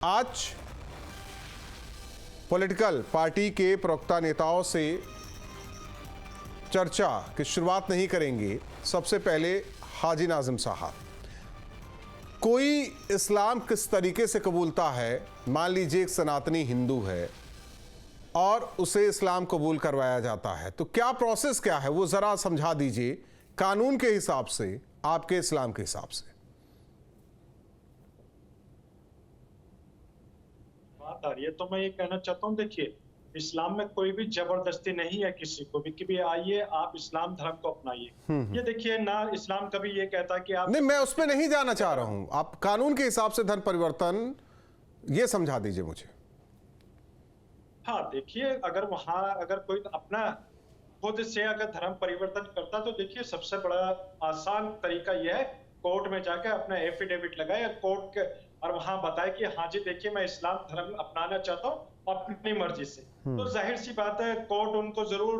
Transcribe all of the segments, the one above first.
आज political party के प्रवक्ता नेताओं से चर्चा की शुरुआत नहीं करेंगे। सबसे पहले हाजी नाजिम साहब, कोई इस्लाम किस तरीके से कबूलता है? मान लीजिए एक सनातनी हिंदू है और उसे इस्लाम कबूल करवाया जाता है, तो क्या प्रोसेस क्या है वो ज़रा समझा दीजिए, कानून के हिसाब से, आपके इस्लाम के हिसाब से। बात आ रही है तो मैं ये कहना चाहता हूँ, देखिए इस्लाम में कोई भी जबरदस्ती नहीं है किसी को भी कि भी आइए आप इस्लाम धर्म को अपनाइए। ये देखिए ना, इस्लाम कभी ये कहता कि आप नहीं, मैं उस पर नहीं जाना चाह रहा हूं। आप कानून के हिसाब से धर्म परिवर्तन ये समझा दीजिए मुझे। हाँ देखिए, अगर कोई अपना खुद से अगर धर्म परिवर्तन करता तो देखिए सबसे बड़ा आसान तरीका यह है, कोर्ट में जाकर अपना एफिडेविट लगाए कोर्ट के और वहां बताए कि हाँ जी देखिए मैं इस्लाम धर्म अपनाना चाहता हूँ अपनी मर्जी से। तो जाहिर सी बात है कोर्ट उनको जरूर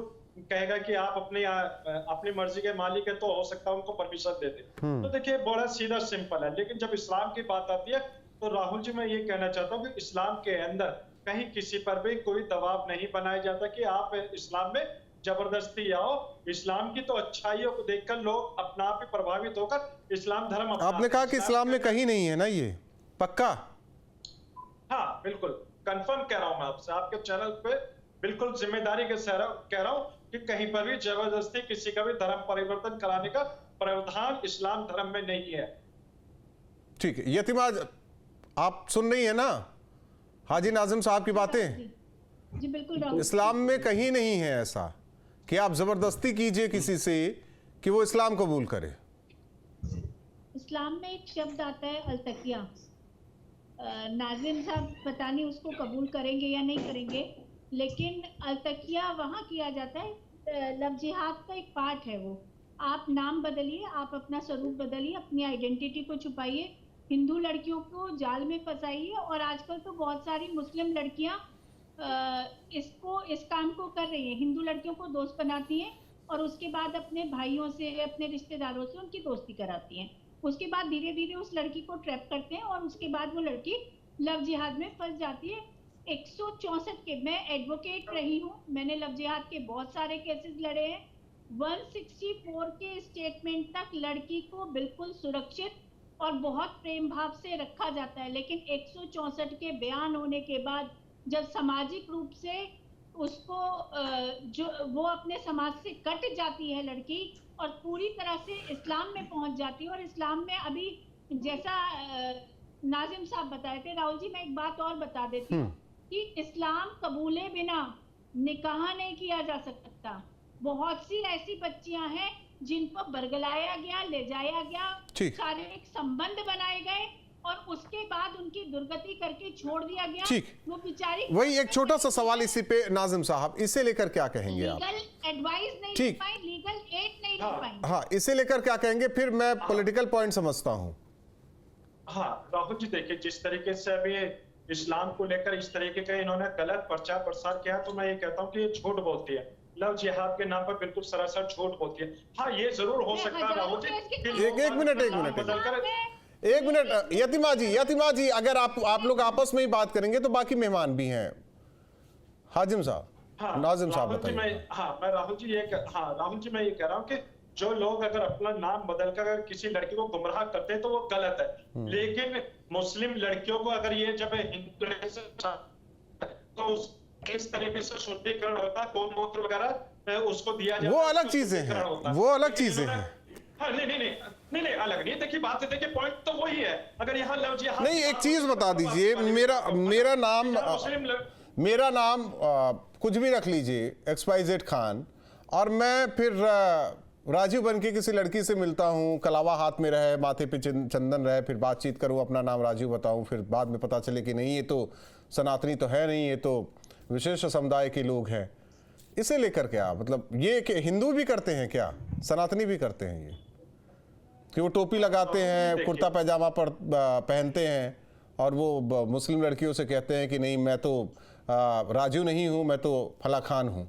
कहेगा कि आप अपनी मर्जी के मालिक है, तो हो सकता है उनको परमिशन दे दे। तो देखिए बड़ा सीधा सिंपल है। लेकिन जब इस्लाम की बात आती है तो राहुल जी मैं ये कहना चाहता हूँ कि इस्लाम के अंदर कहीं किसी पर भी कोई दबाव नहीं बनाया जाता कि आप इस्लाम में जबरदस्ती आओ। इस्लाम की तो अच्छाइयों को देखकर लोग अपना आप ही प्रभावित होकर इस्लाम धर्म आपने कहा कि इस्लाम में कहीं नहीं है ना, ये पक्का? हाँ बिल्कुल कंफर्म कह रहा हूं मैं आपसे, आपके चैनल पे बिल्कुल जिम्मेदारी के साथ कह रहा हूं कि कहीं पर भी जबरदस्ती किसी का भी धर्म परिवर्तन कराने का प्रावधान इस्लाम धर्म में नहीं है। ठीक है, यतीमाज आप सुन रही है ना हाजी नाजिम साहब की बातें? जी बिल्कुल। इस्लाम में कहीं नहीं है ऐसा कि आप जबरदस्ती कीजिए किसी से कि वो इस्लाम कबूल करे। इस्लाम में एक शब्द आता है अल-तकिया। नाजिम साहब पता नहीं उसको कबूल करेंगे या नहीं करेंगे, लेकिन अल-तकिया वहाँ किया जाता है, लव जिहाद का एक पार्ट है वो। आप नाम बदलिए, आप अपना स्वरूप बदलिए, अपनी आइडेंटिटी को छुपाइए, हिंदू लड़कियों को जाल में फंसाइए। और आजकल तो बहुत सारी मुस्लिम लड़कियां इस काम को कर रही हैं, हिंदू लड़कियों को दोस्त बनाती हैं और उसके बाद अपने भाइयों से, अपने रिश्तेदारों से उनकी दोस्ती कराती हैं। उसके बाद धीरे धीरे उस लड़की को ट्रैप करते हैं और उसके बाद वो लड़की लव जिहाद में फंस जाती है। 164 के, मैं एडवोकेट रही हूँ, मैंने लव जिहाद के बहुत सारे केसेस लड़े हैं। 164 के स्टेटमेंट तक लड़की को बिल्कुल सुरक्षित और बहुत प्रेम भाव से रखा जाता है, लेकिन 164 के बयान होने के बाद जब सामाजिक रूप से उसको जो वो अपने समाज से कट जाती है लड़की और पूरी तरह से इस्लाम में पहुंच जाती है। और इस्लाम में अभी जैसा नाजिम साहब बताए थे, राहुल जी मैं एक बात और बता देती हूँ कि इस्लाम कबूले बिना निकाह नहीं किया जा सकता। बहुत सी ऐसी बच्चियां हैं जिनको बरगलाया गया, ले जाया गया, शारीरिक संबंध बनाए गए और उसके बाद उनकी दुर्गति करके छोड़ दिया गया। वो बेचारी, वही एक छोटा सा सवाल इसी पे नाजिम साहब, इसे लेकर क्या कहेंगे आप? लीगल एडवाइस नहीं ले पाई, लीगल एड नहीं ले पाई। हाँ, इसे लेकर क्या कहेंगे? फिर मैं पॉलिटिकल पॉइंट समझता हूँ। हाँ राहुल जी देखिए, जिस तरीके से अभी इस्लाम को लेकर इस तरीके का इन्होंने गलत प्रचार प्रसार किया, तो मैं ये कहता हूँ कि ये झूठ बोलती है, लव जिहाद के नाम पर बिल्कुल सरासर झूठ बोलती है। हाँ ये जरूर हो सकता है राहुल जी, एक मिनट यतीमा जी, अगर आप लोग आपस में ही बात करेंगे तो बाकी मेहमान भी हैं। हाजिम साहब, नाजिम साहब बताइए। मैं राहुल जी मैं ये कह रहा हूँ कि जो लोग अगर अपना नाम बदलकर अगर किसी लड़की को गुमराह करते हैं तो वो गलत है। लेकिन मुस्लिम लड़कियों को अगर ये जब हिंदू तो किस तरीके से शुद्धिकरण होता है, गौमूत्र वगैरह उसको दिया जाता है, वो अलग चीजें हैं, वो अलग चीजें हैं। हाँ नहीं अलग नहीं। देखिए बात है, देखिए पॉइंट तो वही है। अगर यहाँ लव जिहाद नहीं, एक चीज बता दीजिए, मेरा नाम कुछ भी रख लीजिए, XYZ खान, और मैं फिर राजू बन के किसी लड़की से मिलता हूँ, कलावा हाथ में रहे, माथे पे चंदन रहे, फिर बातचीत करूँ, अपना नाम राजू बताऊँ, फिर बाद में पता चले कि नहीं ये तो सनातनी तो है नहीं, ये तो विशेष समुदाय के लोग हैं। इसे लेकर क्या मतलब, ये कि हिंदू भी करते हैं क्या, सनातनी भी करते हैं ये, कि वो टोपी लगाते हैं, कुर्ता पैजामा पहनते हैं और वो मुस्लिम लड़कियों से कहते हैं कि नहीं मैं तो राजू नहीं हूं, मैं तो फला खान हूं?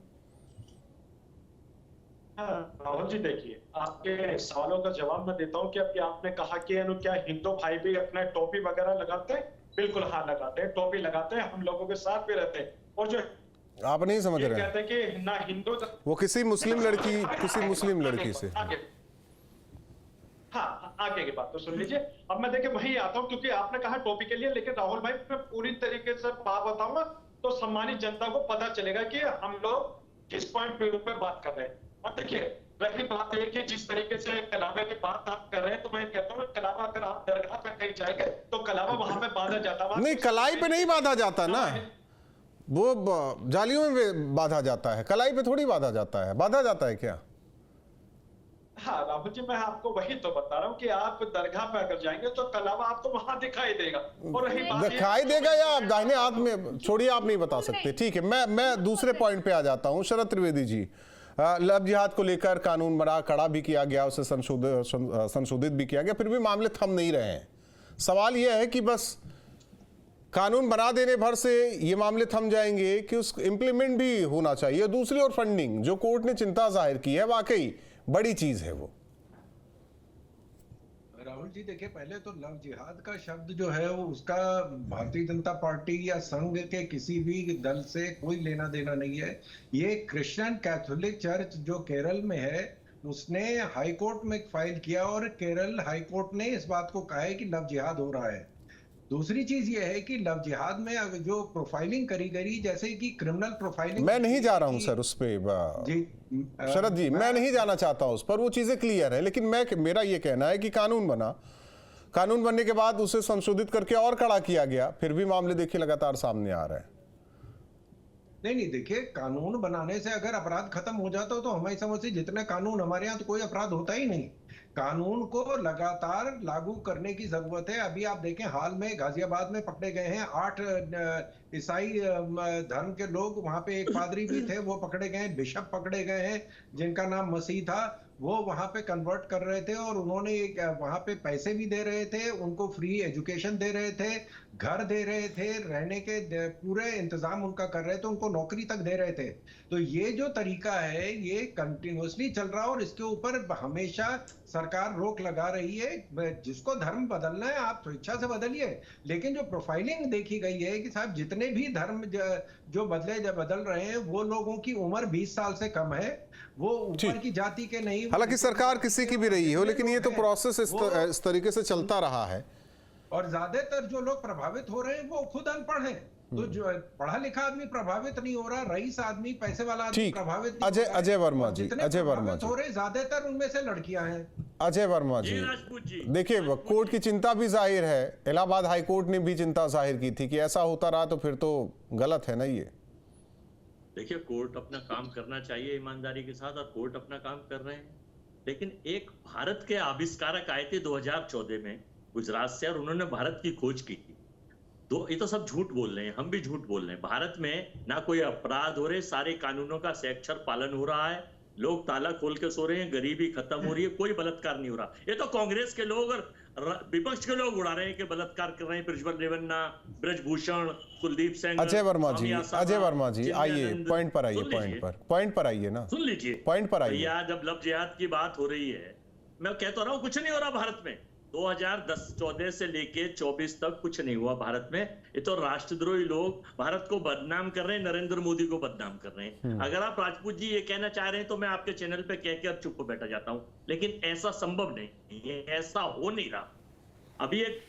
राहुल जी देखिए, आपके सवालों का जवाब मैं देता हूं कि अभी आपने कहा कि क्या हिंदू भाई भी अपने टोपी वगैरह लगाते हैं? बिल्कुल हाँ लगाते हैं, टोपी लगाते हैं, हम लोगों के साथ भी रहते हैं। और जो आप नहीं समझ ये रहे हैं, कहते हैं कि ना हिंदू वो किसी मुस्लिम लड़की से हाँ, आगे की बात तो सुन लीजिए। अब मैं देखिए वही आता हूँ, क्योंकि आपने कहा टोपी के लिए, लेकिन राहुल भाई मैं पूरी तरीके से बात बताऊंगा तो सम्मानित जनता को पता चलेगा कि हम लोग किस पॉइंट पे बात कर रहे हैं। और देखिए रही बात है कि जिस तरीके से कलावा की बात आप कर रहे हैं, तो मैं कहता हूँ कलावा अगर आप दरगाह पे कहीं जाएंगे तो कलावा वहां पे बांधा जाता है। नहीं, कलाई पे नहीं बांधा जाता ना, वो जालियों में बांधा जाता है, कलाई पे थोड़ी बांधा जाता है। बांधा जाता है क्या? हाँ राहुल जी, मैं आपको वही तो बता रहा हूँ कि आप दरगाह पे अगर जाएंगे तो कलावा आपको वहां दिखाई देगा। और रही बात दिखाई देगा या आप दाहिने हाथ में, छोड़िए आप नहीं बता सकते, ठीक है। मैं दूसरे पॉइंट पे आ जाता हूँ। शरद त्रिवेदी जी, लव जिहाद को लेकर कानून बड़ा कड़ा भी किया गया, उसे संशोधित भी किया गया, फिर भी मामले थम नहीं रहे हैं। सवाल यह है कि बस कानून बना देने भर से ये मामले थम जाएंगे कि उस इम्प्लीमेंट भी होना चाहिए। दूसरी ओर फंडिंग, जो कोर्ट ने चिंता जाहिर की है, वाकई बड़ी चीज है वो। राहुल जी देखिए, पहले तो लव जिहाद का शब्द जो है वो उसका भारतीय जनता पार्टी या संघ के किसी भी दल से कोई लेना देना नहीं है। ये क्रिश्चियन कैथोलिक चर्च जो केरल में है उसने हाई कोर्ट में फाइल किया और केरल हाई कोर्ट ने इस बात को कहा है कि लव जिहाद हो रहा है। दूसरी चीज ये है कि लव जिहाद में जो प्रोफाइलिंग करी गई, जैसे कि क्रिमिनल प्रोफाइलिंग, मैं नहीं जा रहा हूं सर उस पे शरद जी, मैं नहीं जाना चाहता उस पर, वो चीजें क्लियर है। लेकिन मेरा ये कहना है कि कानून बनने के बाद उसे संशोधित करके और कड़ा किया गया, फिर भी मामले देखिए लगातार सामने आ रहे हैं। नहीं देखिए, कानून बनाने से अगर अपराध खत्म हो जाता तो हमारी समझ से जितने कानून हमारे यहाँ तो कोई अपराध होता ही नहीं। कानून को लगातार लागू करने की जरूरत है। अभी आप देखें, हाल में गाजियाबाद में पकड़े गए हैं 8 ईसाई धर्म के लोग, वहां पे एक पादरी भी थे, वो पकड़े गए हैं, बिशप पकड़े गए हैं जिनका नाम मसीह था। वो वहां पे कन्वर्ट कर रहे थे और उन्होंने वहां पे पैसे भी दे रहे थे, उनको फ्री एजुकेशन दे रहे थे, घर दे रहे थे, रहने के पूरे इंतजाम उनका कर रहे थे, उनको नौकरी तक दे रहे थे। तो ये जो तरीका है ये कंटिन्यूअसली चल रहा है और इसके ऊपर हमेशा सरकार रोक लगा रही है। जिसको धर्म बदलना है आप स्वेच्छा से बदलिए, लेकिन जो प्रोफाइलिंग देखी गई है कि साहब जितने भी धर्म जो बदल रहे हैं वो लोगों की उम्र 20 साल से कम है, वो ऊपर की जाति के नहीं। हालांकि सरकार किसी की भी रही हो, लेकिन ये तो प्रोसेस इस तरीके से चलता रहा है। और ज्यादातर जो लोग प्रभावित हो रहे हैं वो खुद अनपढ़ हैं। तो जो पढ़ा लिखा आदमी प्रभावित नहीं हो रहा, रईस आदमी, पैसे वाला आदमी प्रभावित नहीं हो रहा। अजय वर्मा जी, अजय वर्मा जी हो रहे ज्यादातर उनमें से लड़कियां हैं। अजय वर्मा जी, देखिए कोर्ट की चिंता भी जाहिर है, इलाहाबाद हाई कोर्ट ने भी चिंता जाहिर की थी कि ऐसा होता रहा तो फिर तो गलत है ना ये। देखिए कोर्ट अपना काम करना चाहिए ईमानदारी के साथ, और कोर्ट अपना काम कर रहे हैं। लेकिन एक भारत के आविष्कारक आए थे 2014 में गुजरात से, और उन्होंने भारत की खोज की थी। तो ये तो सब झूठ बोल रहे हैं, हम भी झूठ बोल रहे हैं। भारत में ना कोई अपराध हो रहे, सारे कानूनों का सक्षर पालन हो रहा है, लोग ताला खोल के सो रहे हैं, गरीबी खत्म हो रही है, कोई बलात्कार नहीं हो रहा। ये तो कांग्रेस के लोग और विपक्ष के लोग उड़ा रहे हैं कि बलात्कार कर रहे हैं। प्रज्वल रेवन्ना, ब्रजभूषण, कुलदीप सिंह। अजय वर्मा जी आइए पॉइंट पर आइए, पॉइंट पर आइए ना, सुन लीजिए पॉइंट पर आइए। भैया जब लव जिहाद की बात हो रही है, मैं कहता रहा हूँ कुछ नहीं हो रहा भारत में। 2014 से लेके 24 तक कुछ नहीं हुआ भारत में। ये तो राष्ट्रद्रोही लोग भारत को बदनाम कर रहे हैं, नरेंद्र मोदी को बदनाम कर रहे हैं। अगर आप राजपूत जी ये कहना चाह रहे हैं तो मैं आपके चैनल पे कह के अब चुप बैठा जाता हूं, लेकिन ऐसा संभव नहीं, ये ऐसा हो नहीं रहा। अभी एक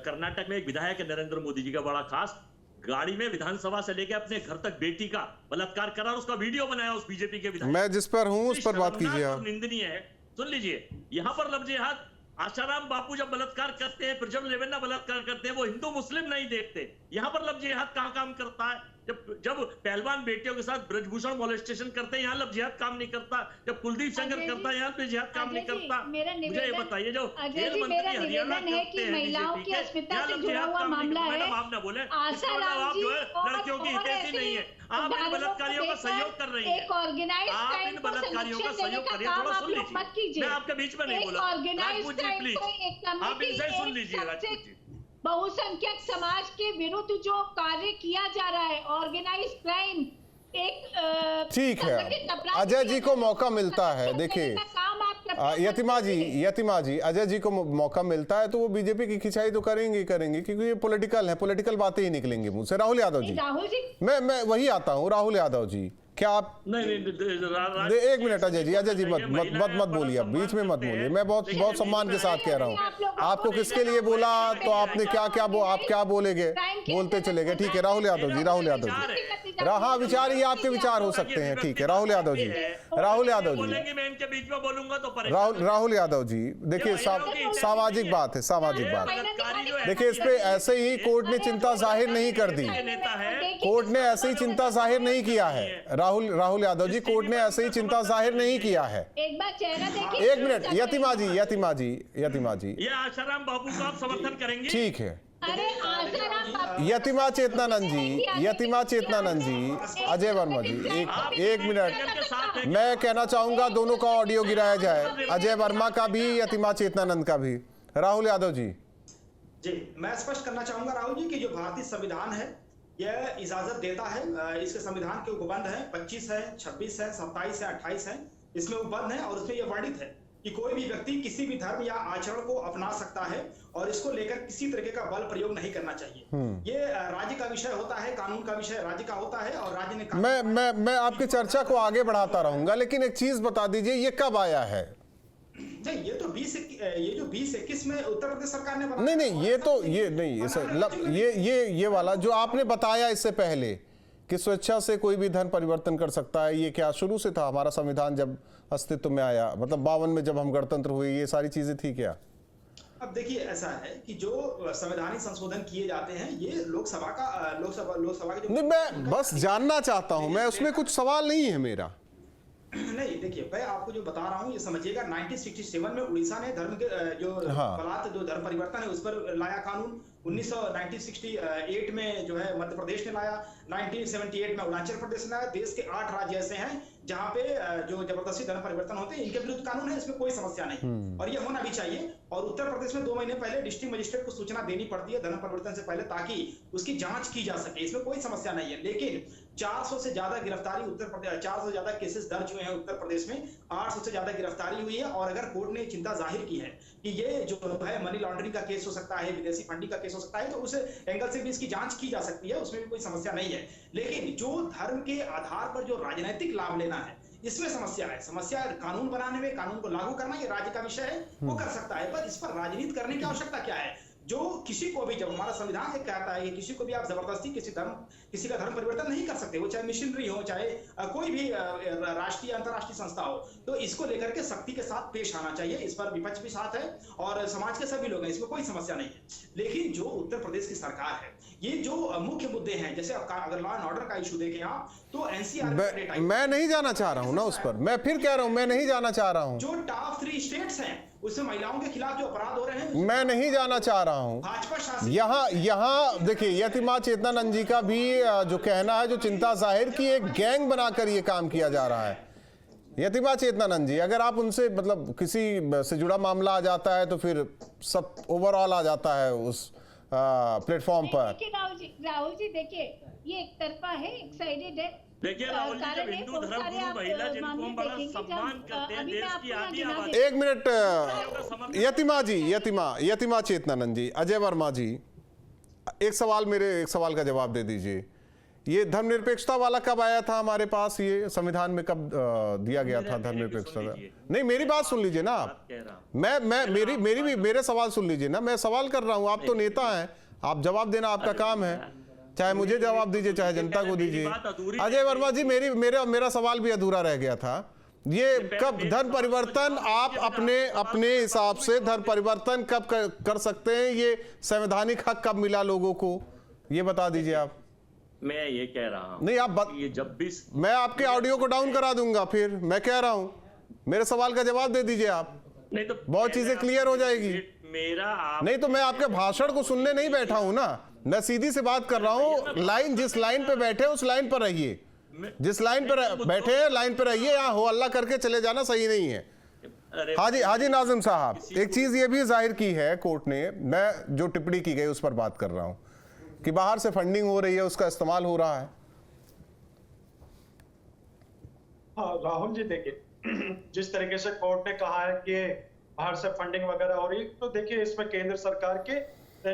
कर्नाटक में एक विधायक है नरेंद्र मोदी जी का बड़ा खास, गाड़ी में विधानसभा से लेके अपने घर तक बेटी का बलात्कार करा और उसका वीडियो बनाया उस बीजेपी के विधायक। मैं जिस पर हूं उस पर बात कीजिए आप। निंदनीय है। सुन लीजिए, यहाँ पर लव जिहाद, आशाराम बापू जब बलात्कार करते हैं, प्रज्वल रेवन्ना बलात्कार करते हैं, वो हिंदू मुस्लिम नहीं देखते। यहाँ पर लव जिहाद कहाँ काम करता है? जब पहलवान बेटियों के साथ ब्रजभूषण मॉलेस्टेशन करते हैं, यहाँ लव जिहाद काम नहीं करता। जब कुलदीप सेंगर करता है, यहाँ पे जिहाद काम नहीं करता। मुझे ये बताइए, जो खेल मंत्री हरियाणा करते हैं बीजेपी के, यहाँ लव जिहाद काम नहीं करता। मैडम आप ना बोले, इसका मतलब आप जो है लड़कियों की हितैषी नहीं है, आप इन बलात्कारियों का सहयोग कर रही है। आप इन बलात्कारियों का सहयोग कर रही है। थोड़ा सुन लीजिए, मैं आपके बीच में नहीं बोला। राजपूत जी प्लीज, आप इनसे सुन लीजिए। राजपूत जी, बहुसंख्यक समाज के विरुद्ध जो कार्य किया जा रहा है, ऑर्गेनाइज क्राइम, एक ठीक है, अजय जी को मौका मिलता है। देखिए यतिमा जी, अजय जी को मौका मिलता है तो वो बीजेपी की खिंचाई तो करेंगे ही करेंगे, क्योंकि ये पॉलिटिकल है, पॉलिटिकल बातें ही निकलेंगी मुंह से। राहुल यादव जी, राहुल जी, मैं वही आता हूँ। राहुल यादव जी, क्या आप नहीं एक मिनट अजय जी मत बोलिए, अब बीच में मत बोलिए। मैं बहुत सम्मान के साथ कह रहा हूँ। आपको किसके लिए बोला तो आपने आप क्या बोलेंगे, बोलते चलेगे। ठीक है राहुल यादव जी, हाँ विचार, ये आपके विचार हो सकते हैं। ठीक है राहुल यादव जी, मैं इनके बीच में बोलूंगा तो राहुल यादव जी, देखिए सामाजिक बात है, देखिए इस पे ऐसे ही कोर्ट ने चिंता जाहिर नहीं कर दी, कोर्ट ने ऐसे ही चिंता जाहिर नहीं किया है। राहुल यादव जी, कोर्ट ने ऐसे ही चिंता जाहिर नहीं किया है। एक बार चेहरा देखिए। एक मिनट यतिमा जी, ये आशाराम बाबू को आप समर्थन करेंगे? ठीक है। अरे आशाराम बाबू, यतिमा चेतनानंद जी, अजय वर्मा जी, एक मिनट, मैं कहना चाहूंगा दोनों का ऑडियो गिराया जाए, अजय वर्मा का भी, यतिमा चेतनानंद का भी। राहुल यादव जी। मैं स्पष्ट करना चाहूंगा राहुल जी कि जो भारतीय संविधान है यह इजाजत देता है, इसके संविधान के उपबंध है 25 है, 26 है, 27 है, 28 है, इसमें उपबंध है और उसमें यह वर्णित है कि कोई भी व्यक्ति किसी भी धर्म या आचरण को अपना सकता है और इसको लेकर किसी तरीके का बल प्रयोग नहीं करना चाहिए। ये राज्य का विषय होता है, कानून का विषय राज्य का होता है और राज्य ने मैं आपकी चर्चा को आगे बढ़ाता रहूंगा, लेकिन एक चीज बता दीजिए, ये कब आया है? नहीं, ये तो 2021 में उत्तर प्रदेश सरकार ने नहीं ये वाला जो आपने बताया इससे पहले कि स्वेच्छा से कोई भी धर्म परिवर्तन कर सकता है, ये क्या शुरू से था? हमारा संविधान जब अस्तित्व में आया, मतलब 52 में जब हम गणतंत्र हुए, ये सारी चीजें थी क्या? अब देखिए ऐसा है कि जो संवैधानिक संशोधन किए जाते हैं ये लोकसभा के जो, नहीं, मैं बस जानना चाहता हूं, मैं उसमें कुछ सवाल नहीं है मेरा। नहीं देखिए, मैं आपको जो बता रहा हूँ ये समझिएगा, 1967 में उड़ीसा ने धर्म के जो जो धर्म परिवर्तन है उस पर लाया कानून। 1968 में जो है मध्य प्रदेश ने लाया, 1978 में अरुणाचल प्रदेश ने लाया। देश के 8 राज्य ऐसे हैं जहां पे जो जबरदस्ती धर्म परिवर्तन होते हैं, इनके विरुद्ध कानून है, इसमें कोई समस्या नहीं और ये होना भी चाहिए। और उत्तर प्रदेश में 2 महीने पहले डिस्ट्रिक्ट मजिस्ट्रेट को सूचना देनी पड़ती है धर्म परिवर्तन से पहले, ताकि उसकी जांच की जा सके, इसमें कोई समस्या नहीं है। लेकिन 400 से ज्यादा गिरफ्तारी उत्तर प्रदेश, 400 से ज्यादा केसेस दर्ज हुए हैं उत्तर प्रदेश में, 800 से ज्यादा गिरफ्तारी हुई है। और अगर कोर्ट ने चिंता जाहिर की है कि ये जो है मनी लॉन्ड्रिंग का केस हो सकता है, विदेशी फंडिंग का केस हो सकता है, तो उस एंगल से भी इसकी जांच की जा सकती है, उसमें भी कोई समस्या नहीं है। लेकिन जो धर्म के आधार पर जो राजनीतिक लाभ लेना है, इसमें समस्या है। समस्या कानून बनाने में, कानून को लागू करना ये राज्य का विषय है, वो कर सकता है, पर इस पर राजनीति करने की आवश्यकता क्या है? जो किसी को भी, जब हमारा संविधान एक कहता है कि किसी को भी आप जबरदस्ती किसी का धर्म परिवर्तन नहीं कर सकते, वो चाहे मिशनरी हो, चाहे कोई भी राष्ट्रीय अंतरराष्ट्रीय संस्था हो, तो इसको लेकर के सख्ती के साथ पेश आना चाहिए। इस पर विपक्ष भी साथ है और समाज के सभी लोग हैं, इसमें कोई समस्या नहीं है। लेकिन जो उत्तर प्रदेश की सरकार है, ये जो मुख्य मुद्दे हैं, जैसे अगर लॉ एंड ऑर्डर का इशू देखें आप, तो एनसीआर मैं नहीं जाना चाह रहा हूं ना उस पर, मैं फिर कह रहा हूं मैं नहीं जाना चाह रहा हूं। जो टॉप 3 स्टेट्स हैं उसमें महिलाओं के खिलाफ जो अपराध हो रहे हैं, मैं नहीं जाना चाह रहा हूं। भाजपा शासित यहाँ देखिए, यतिमा चेतनानंद जी का भी जो कहना है, जो चिंता जाहिर की एक गैंग बनाकर ये काम किया जा रहा है। यतिमा चेतनानंद जी, अगर आप उनसे मतलब किसी से जुड़ा मामला आ जाता है तो फिर सब ओवरऑल आ जाता है उस प्लेटफॉर्म पर। राहुल जी देखिए, ये एक तरफा है, एक साइडेड है। देखिए राहुल जी, जब हिंदू धर्म गुरु महिला जिनको हम बड़ा सम्मान करते हैं, देश की आधी आबादी। एक मिनट यतिमा चेतनानंद जी, अजय वर्मा जी, एक सवाल का जवाब दे दीजिए। ये धर्मनिरपेक्षता वाला कब आया था हमारे पास? ये संविधान में कब दिया गया था धर्मनिरपेक्षता? नहीं, मेरी बात सुन लीजिए ना आप, मेरे सवाल सुन लीजिए ना, मैं सवाल कर रहा हूं, आप तो नेता हैं, आप जवाब देना आपका काम है, चाहे मुझे जवाब दीजिए चाहे जनता को दीजिए। अजय वर्मा जी, मेरा सवाल भी अधूरा रह गया था। ये कब धर्म परिवर्तन, आप अपने हिसाब से धर्म परिवर्तन कब कर सकते हैं? ये संवैधानिक हक कब मिला लोगों को, ये बता दीजिए आप। मैं ये कह रहा हूं, नहीं आप ये जब भी मैं आपके ऑडियो को डाउन करा दूंगा, फिर मैं कह रहा हूं मेरे सवाल का जवाब दे दीजिए आप, नहीं तो बहुत चीजें क्लियर हो जाएगी। नहीं तो मैं आपके भाषण को सुनने नहीं बैठा हूं ना, मैं सीधी से बात कर रहा हूं। लाइन, जिस लाइन पे बैठे उस लाइन पर रहिए, जिस लाइन पर बैठे हैं लाइन पर रहिए, यहाँ हो अल्लाह करके चले जाना सही नहीं है। हाजी नाजिम साहब, एक चीज ये भी जाहिर की है कोर्ट ने, मैं जो टिप्पणी की गई उस पर बात कर रहा हूं कि बाहर से फंडिंग हो रही है, उसका इस्तेमाल हो रहा है। हाँ राहुल जी देखिए, जिस तरीके से कोर्ट ने कहा है कि बाहर से फंडिंग वगैरह हो रही है, तो देखिए इसमें केंद्र सरकार की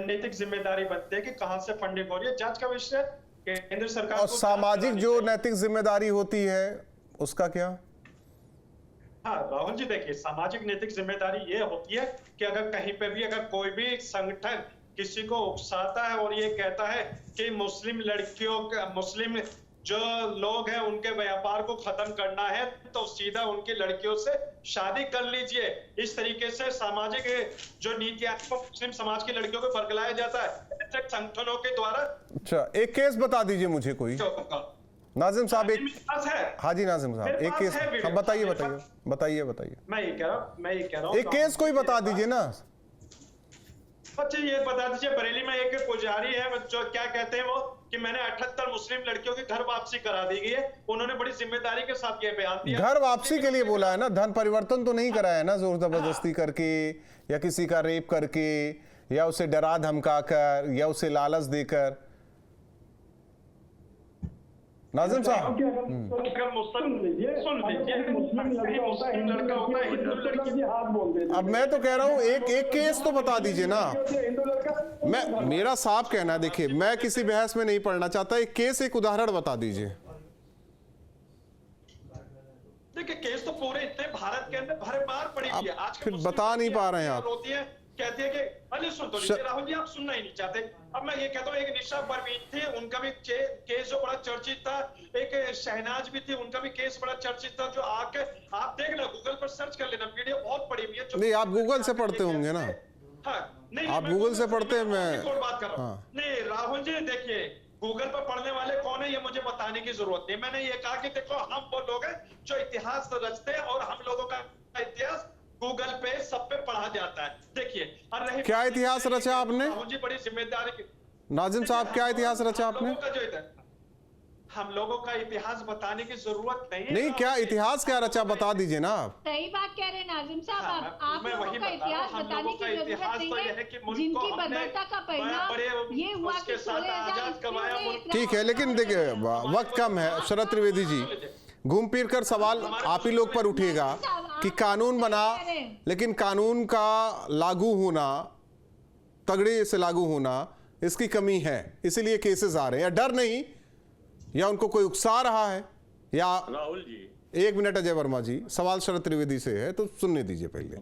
नैतिक जिम्मेदारी बनती है कि कहां से फंडिंग हो रही है, जांच का विषय केंद्र सरकार और को सामाजिक जो नैतिक जिम्मेदारी होती है उसका क्या? हाँ राहुल जी, देखिए सामाजिक नैतिक जिम्मेदारी ये होती है कि अगर कहीं पे भी अगर कोई भी संगठन किसी को उकसाता है और ये कहता है कि मुस्लिम लड़कियों का, मुस्लिम जो लोग हैं उनके व्यापार को खत्म करना है, तो सीधा उनकी लड़कियों से शादी कर लीजिए। इस तरीके से सामाजिक जो नीतियां मुस्लिम समाज की लड़कियों को बरगलाया जाता है ऐसे संगठनों के द्वारा। अच्छा, एक केस बता दीजिए मुझे कोई। नाजिम साहब एक, हाँ जी नाजिम साहब एक केस, हाँ बताइए बताइए बताइए। मैं ये कह रहा हूँ एक केस कोई बता दीजिए ना। अच्छा ये बता दीजिए, बरेली में एक पुजारी है जो क्या कहते हैं वो कि मैंने 78 मुस्लिम लड़कियों की घर वापसी करा दी गई है। उन्होंने बड़ी जिम्मेदारी के साथ ये बयान दिया। घर वापसी के लिए बोला है ना, धन परिवर्तन तो नहीं कराया ना जोर जबरदस्ती करके या किसी का रेप करके या उसे डरा धमका कर या उसे लालच देकर। नाजिम साहब अब मैं तो कह रहा हूं एक केस तो बता दीजिए ना। मेरा साफ कहना है, देखिए मैं किसी बहस में नहीं पढ़ना चाहता, एक केस एक उदाहरण बता दीजिए। देखिए केस तो पूरे इतने भारत के अंदर भरे मार पड़ी हुई है। आज फिर बता नहीं पा रहे हैं आप। होती है, कहती है कि अरे सुन तो लीजिए राहुल जी, आप सुनना ही नहीं चाहते। अब मैं ये कहता हूँ एक निशा परवीन थी, उनका भी केस जो बड़ा चर्चित था। एक शहनाज भी थी, उनका भी केस बड़ा चर्चित था। जो आके आप देख लो, गूगल पर सर्च कर लेना, वीडियो बहुत पड़ी हुई है। नहीं आप गूगल से पढ़ते होंगे ना। हाँ नहीं, आप गूगल से पढ़ते हैं, मैं बात कर रहा हूँ। नहीं राहुल जी देखिए, गूगल पर पढ़ने वाले कौन है ये मुझे बताने की जरूरत नहीं। मैंने ये कहा कि देखो हम वो लोग हैं जो इतिहास रचते हैं और हम लोगों का इतिहास गूगल पे सब पे पढ़ा जाता है। देखिए क्या इतिहास रचा आपने? जी बड़ी जिम्मेदारी की नाजिम साहब, क्या इतिहास रचा आपने? हम लोगों का इतिहास बताने की जरूरत नहीं है। नहीं, क्या इतिहास क्या रचा बता दीजिए ना आप। सही बात कह रहे हैं नाजिम साहब, आप मैं लोगों वही का इतिहास हम बताने लोगों की का जरूरत इतिहास नहीं तो यह है है कि मुल्क जिनकी को हमने बर्बरता का परिणाम ये हुआ उसके कि साथ आजाद करवाया मुल्क। ठीक है, लेकिन देखिए वक्त कम है। शरद त्रिवेदी जी, घूम फिर कर सवाल आप ही लोग पर उठेगा कि कानून बना, लेकिन कानून का लागू होना, तगड़े से लागू होना, इसकी कमी है, इसीलिए केसेस आ रहे हैं। डर नहीं, या उनको कोई उकसा रहा है, या राहुल जी एक मिनट अजय वर्मा जी, सवाल शरद त्रिवेदी से है तो सुनने दीजिए पहले,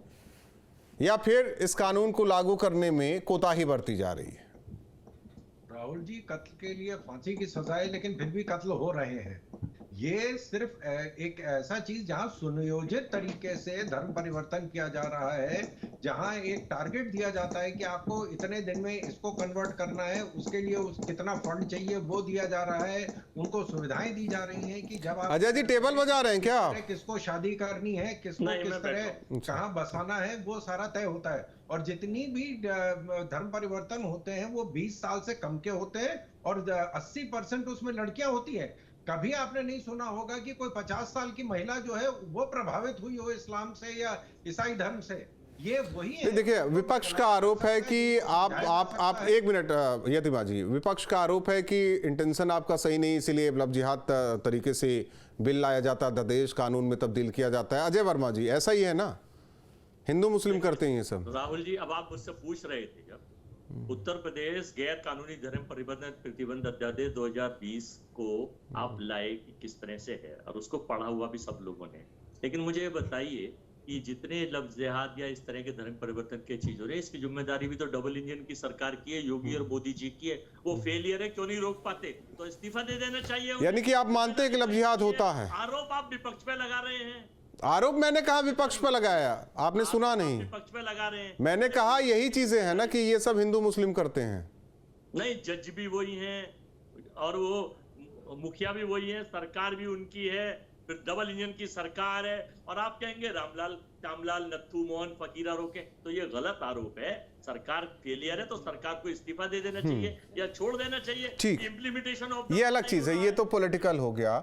या फिर इस कानून को लागू करने में कोताही बरती जा रही है। राहुल जी, कत्ल के लिए फांसी की सजा है, लेकिन फिर भी कत्ल हो रहे हैं। ये सिर्फ एक ऐसा चीज जहां सुनियोजित तरीके से धर्म परिवर्तन किया जा रहा है, जहां एक टारगेट दिया जाता है कि आपको इतने दिन में इसको कन्वर्ट करना है, उसके लिए कितना फंड चाहिए वो दिया जा रहा है। उनको सुविधाएं दी जा रही हैं कि जब आप अजय जी टेबल बजा रहे हैं क्या? किसको शादी करनी है, किसको किस तरह कहाँ बसाना है, वो सारा तय होता है। और जितनी भी धर्म परिवर्तन होते हैं वो 20 साल से कम के होते हैं और 80% उसमें लड़कियां होती है। कभी आपने नहीं सुना होगा कि कोई 50 साल की महिला जो है वो प्रभावित हुई हो इस्लाम से या ईसाई धर्म से। ये वही है। देखिए विपक्ष का आरोप है कि आप एक मिनट यतिमा जी, विपक्ष का आरोप है कि इंटेंशन आपका सही नहीं, इसीलिए लब जिहाद तरीके से बिल लाया जाता है, देश कानून में तब्दील किया जाता है। अजय वर्मा जी, ऐसा ही है ना? हिंदू मुस्लिम करते हैं ये सब। राहुल जी, अब आप मुझसे पूछ रहे थे जब उत्तर प्रदेश गैर कानूनी धर्म परिवर्तन प्रतिबंध अध्यादेश 2020 को आप लाए कि किस तरह से है, और उसको पढ़ा हुआ भी सब लोगों ने। लेकिन मुझे ये बताइए कि जितने लफ्ज़ जिहाद या इस तरह के धर्म परिवर्तन के चीज हो रहे हैं, इसकी जिम्मेदारी भी तो डबल इंजन की सरकार की है, योगी और मोदी जी की है। वो फेलियर है, क्यों नहीं रोक पाते? तो इस्तीफा दे देना चाहिए। यानी कि आप मानते हैं कि लफ्ज़ जिहाद होता है? आरोप आप विपक्ष पे लगा रहे हैं। आरोप मैंने कहा विपक्ष पर लगाया, आपने सुना नहीं। विपक्ष पे लगा रहे हैं। मैंने कहा यही चीजें हैं ना कि ये सब हिंदू मुस्लिम करते हैं। नहीं, जज भी वही हैं और वो मुखिया भी वही है, सरकार भी उनकी है, फिर डबल इंजन की सरकार है। और आप कहेंगे रामलाल श्यामलाल नत्थू मोहन फकीरा रोके, तो ये गलत आरोप है। सरकार फेलियर है तो सरकार को इस्तीफा दे देना चाहिए या छोड़ देना चाहिए। ठीक, इम्प्लीमेंटेशन ऑफ ये अलग चीज है, ये तो पॉलिटिकल हो गया।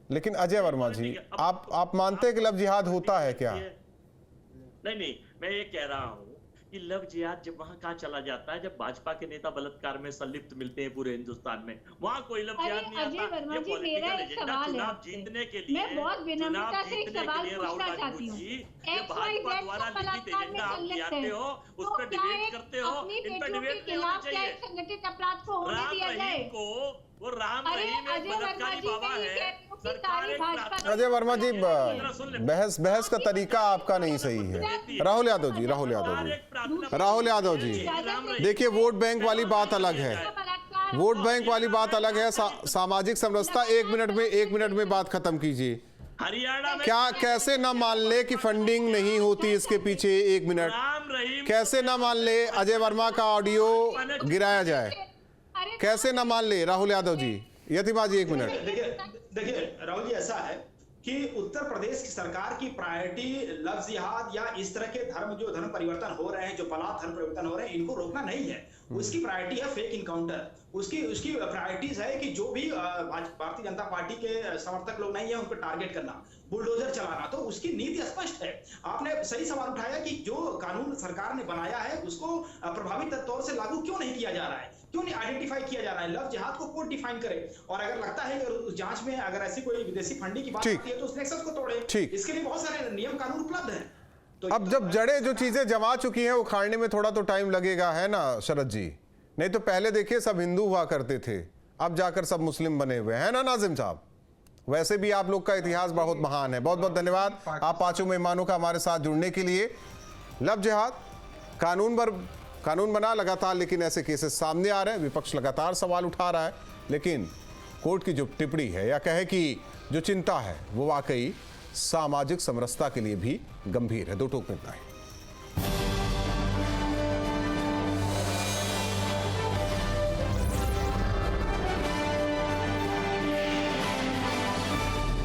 लेकिन अजय वर्मा जी, आप मानते हैं कि लफ्ज़ जिहाद होता है क्या? नहीं, मैं ये कह रहा हूं कि कि लव जिहाद जब वहां कहा चला जाता है, जब भाजपा के नेता बलात्कार में संलिप्त मिलते हैं पूरे हिंदुस्तान में, वहां कोई लव जिहाद नहीं आता। ये पॉलिटिकल एजेंडा चुनाव जीतने के लिए, मैं बहुत विनम्रता से एक सवाल राहुल पूछना गांधी चाहती हूँ। जी ये भाजपा द्वारा लिखित एजेंडा आप ले आते हो, उस पर डिबेट करते हो, इन पर डिबेट नहीं होनी चाहिए। संगठित अपराध को होने दिया जाए। वो राम रहीम एक बलात्कारी बाबा है। अजय वर्मा जी, बहस का तरीका आपका नहीं सही है। राहुल यादव जी, राहुल यादव जी, देखिए वोट बैंक वाली बात अलग है, वोट बैंक वाली बात अलग है, सामाजिक समरसता। एक मिनट में बात खत्म कीजिए। हरियाणा में क्या कैसे ना मान ले कि फंडिंग नहीं होती इसके पीछे? एक मिनट, कैसे ना मान ले अजय वर्मा का ऑडियो गिराया जाए? कैसे ना मान ले राहुल यादव जी? यतिमा जी एक मिनट। देखिए राहुल जी, ऐसा है कि उत्तर प्रदेश की सरकार की प्रायोरिटी लव जिहाद या इस तरह के धर्म परिवर्तन हो रहे हैं, जो बलात् धर्म परिवर्तन हो रहे हैं, इनको रोकना नहीं है। उसकी प्रायोरिटी है फेक इनकाउंटर। उसकी प्रायोरिटीज है कि जो भी भारतीय जनता पार्टी के समर्थक लोग नहीं है उनको टारगेट करना, बुलडोजर चलाना। तो उसकी नीति स्पष्ट है। आपने सही सवाल उठाया कि जो कानून सरकार ने बनाया है उसको प्रभावी तौर से लागू क्यों नहीं किया जा रहा है, क्यों नहीं आइडेंटिफाई किया जा रहा है? लव जिहाद को कोर्ट डिफाइन करे, और अगर लगता है कि उस जांच में अगर ऐसी कोई विदेशी फंडिंग की बात आती है तो उस नेक्सस को तोड़े। इसके लिए बहुत सारे नियम कानून उपलब्ध हैं। तो अब जब जड़ें जो चीजें जमा चुकी हैं उखाड़ने में थोड़ा तो टाइम लगेगा, है ना शरद जी? नहीं तो पहले देखिए सब हिंदू हुआ करते थे, अब जाकर सब मुस्लिम बने हुए हैं ना नाजिम साहब? वैसे भी आप लोग का इतिहास बहुत महान है। बहुत बहुत धन्यवाद आप पांचों मेहमानों का हमारे साथ जुड़ने के लिए। लव जिहाद कानून बना लगातार, लेकिन ऐसे केसेस सामने आ रहे हैं, विपक्ष लगातार सवाल उठा रहा है, लेकिन कोर्ट की जो टिप्पणी है या कहे कि जो चिंता है वो वाकई सामाजिक समरसता के लिए भी गंभीर है। दो टोक में इतना ही।